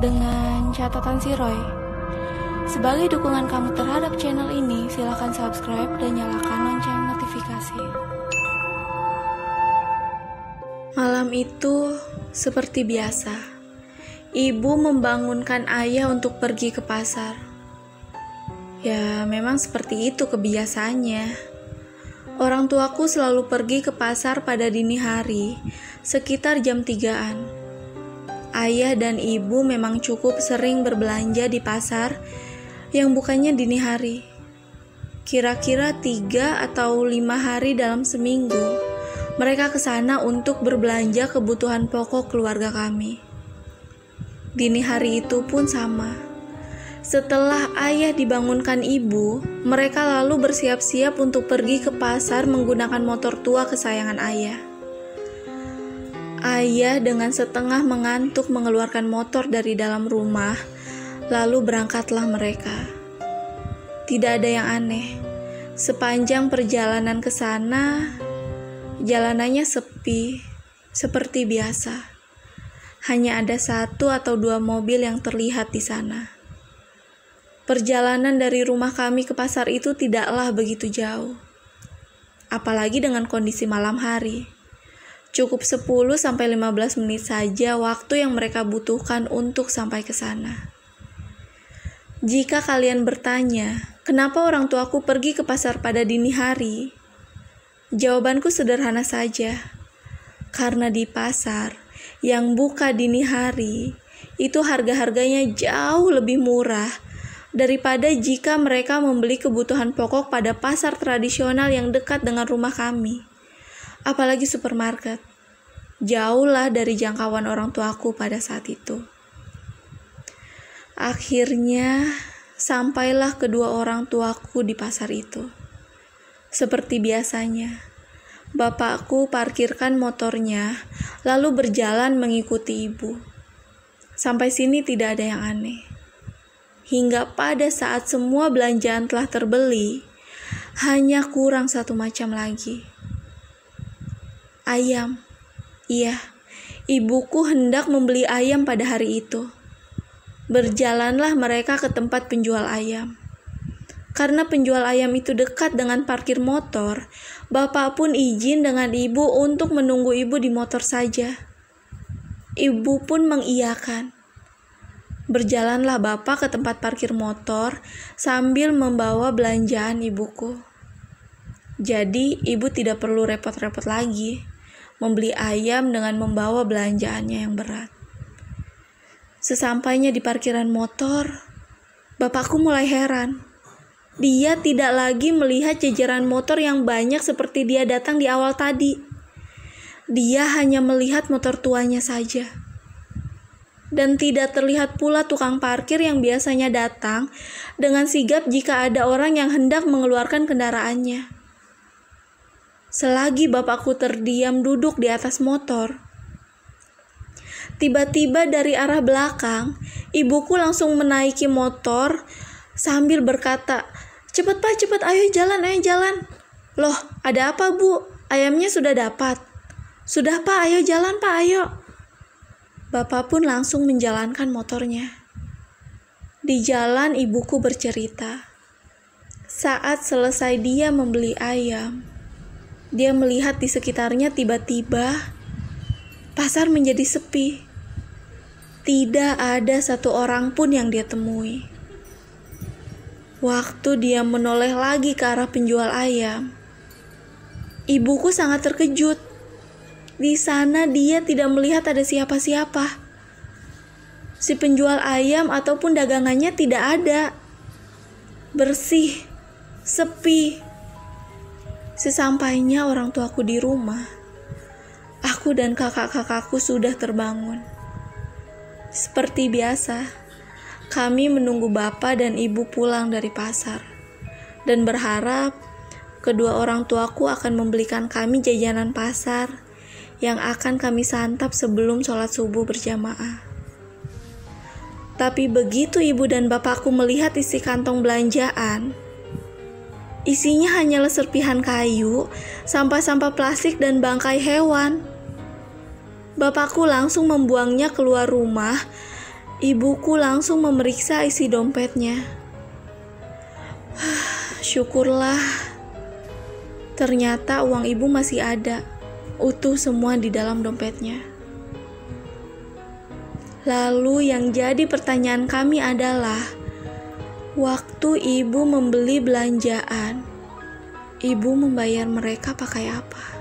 dengan catatan si Roy. Sebagai dukungan kamu terhadap channel ini, silakan subscribe dan nyalakan lonceng notifikasi. Malam itu seperti biasa. Ibu membangunkan ayah untuk pergi ke pasar. Ya, memang seperti itu kebiasaannya. Orang tuaku selalu pergi ke pasar pada dini hari, sekitar jam 3-an. Ayah dan ibu memang cukup sering berbelanja di pasar yang bukannya dini hari. Kira-kira 3 atau 5 hari dalam seminggu, mereka ke sana untuk berbelanja kebutuhan pokok keluarga kami. Dini hari itu pun sama. Setelah ayah dibangunkan ibu, mereka lalu bersiap-siap untuk pergi ke pasar menggunakan motor tua kesayangan ayah. Ayah dengan setengah mengantuk mengeluarkan motor dari dalam rumah, lalu berangkatlah mereka. Tidak ada yang aneh. Sepanjang perjalanan ke sana, jalanannya sepi, seperti biasa. Hanya ada 1 atau 2 mobil yang terlihat di sana. Perjalanan dari rumah kami ke pasar itu tidaklah begitu jauh. Apalagi dengan kondisi malam hari. Cukup 10-15 menit saja waktu yang mereka butuhkan untuk sampai ke sana. Jika kalian bertanya, kenapa orang tuaku pergi ke pasar pada dini hari? Jawabanku sederhana saja. Karena di pasar yang buka dini hari, itu harga-harganya jauh lebih murah daripada jika mereka membeli kebutuhan pokok pada pasar tradisional yang dekat dengan rumah kami. Apalagi supermarket. Jauhlah dari jangkauan orang tuaku pada saat itu. Akhirnya, sampailah kedua orang tuaku di pasar itu. Seperti biasanya, bapakku parkirkan motornya, lalu berjalan mengikuti ibu. Sampai sini tidak ada yang aneh. Hingga pada saat semua belanjaan telah terbeli, hanya kurang 1 macam lagi. Ayam. Iya, ibuku hendak membeli ayam pada hari itu. Berjalanlah mereka ke tempat penjual ayam. Karena penjual ayam itu dekat dengan parkir motor, bapak pun izin dengan ibu untuk menunggu ibu di motor saja. Ibu pun mengiyakan. Berjalanlah bapak ke tempat parkir motor sambil membawa belanjaan ibuku. Jadi ibu tidak perlu repot-repot lagi membeli ayam dengan membawa belanjaannya yang berat. Sesampainya di parkiran motor, bapakku mulai heran. Dia tidak lagi melihat jajaran motor yang banyak seperti dia datang di awal tadi. Dia hanya melihat motor tuanya saja. Dan tidak terlihat pula tukang parkir yang biasanya datang dengan sigap jika ada orang yang hendak mengeluarkan kendaraannya. Selagi bapakku terdiam duduk di atas motor, tiba-tiba dari arah belakang, ibuku langsung menaiki motor sambil berkata, "Cepat pak, cepat, ayo jalan, ayo jalan." "Loh, ada apa bu? Ayamnya sudah dapat." "Sudah pak, ayo jalan pak, ayo." Bapak pun langsung menjalankan motornya. Di jalan ibuku bercerita. Saat selesai dia membeli ayam, dia melihat di sekitarnya tiba-tiba pasar menjadi sepi. Tidak ada 1 orang pun yang dia temui. Waktu dia menoleh lagi ke arah penjual ayam, ibuku sangat terkejut. Di sana dia tidak melihat ada siapa-siapa. Si penjual ayam ataupun dagangannya tidak ada. Bersih, sepi. Sesampainya orang tuaku di rumah, aku dan kakak-kakakku sudah terbangun. Seperti biasa, kami menunggu bapak dan ibu pulang dari pasar dan berharap kedua orang tuaku akan membelikan kami jajanan pasar yang akan kami santap sebelum sholat subuh berjamaah. Tapi begitu ibu dan bapakku melihat isi kantong belanjaan, isinya hanyalah serpihan kayu, sampah-sampah plastik dan bangkai hewan. Bapakku langsung membuangnya keluar rumah Ibuku langsung memeriksa isi dompetnya. Syukurlah, ternyata uang ibu masih ada, utuh semua di dalam dompetnya. Lalu yang jadi pertanyaan kami adalah, waktu ibu membeli belanjaan, ibu membayar mereka pakai apa?